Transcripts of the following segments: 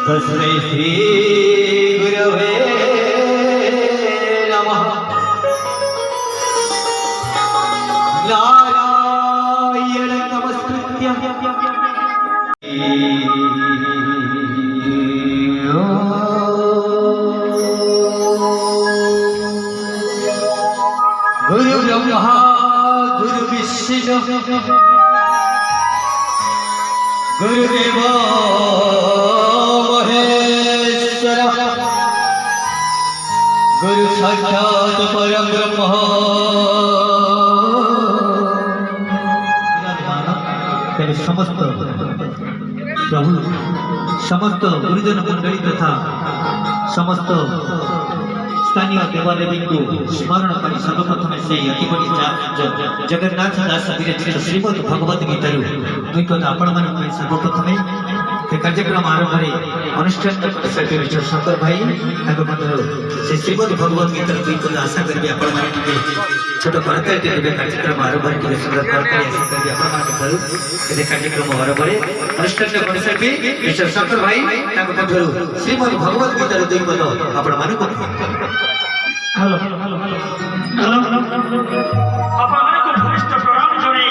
तस्मै श्री गुरवे नमः। नारायण नमस्कृत्य गुरु ब्रह्मा गुरु विष्णु गुरुदेव महेश्वर गुरु साक्षात परम ब्रह्म। समस्त प्रभु समस्त गुरुजन मंडली तथा समस्त स्थानीय देवादेवी को स्मरण कर सर्वप्रथम से अति बड़ी जगन्नाथ दास विरचित श्रीमद भगवद गीता दुई कथा आपण मान सर्वप्रथम कार्यक्रम आरंभ अनुष्ठान मिस्टर शंकर भाई से श्रीमद भगवद गीता दुई कथा आशा करी आपण छोट करताली देवे कार्यक्रम आरंभ सुंदर करताली आशा करी कार्यक्रम आरंभ अनुष्ठान मिस्टर शंकर भाई श्रीमद भगवद गीता दुई कथा आपण मान हेलो हेलो हेलो आपन को भूमिष्ठ प्रणाम जणे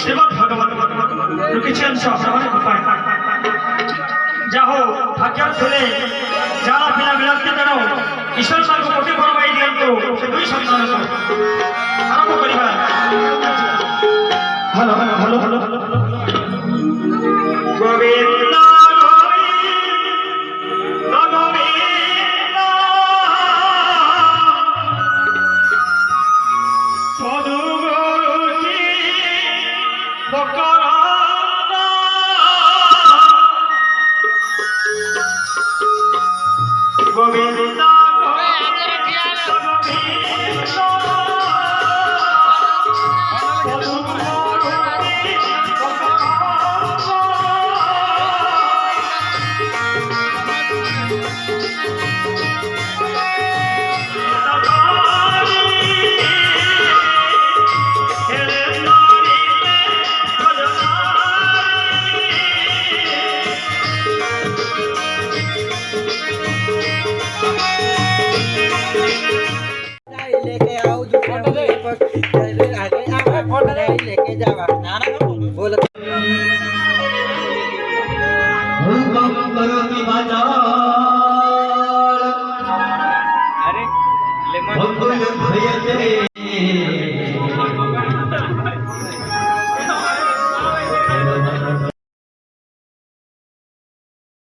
श्रीमद् भगवत रुकिछन सफरवन को पाए जाहो भाग्य थले जाना बिना विलंब करो ईश्वर को कोटि परमाई दियंतो से दुई संतान को आरंभ करिबा हेलो हेलो हेलो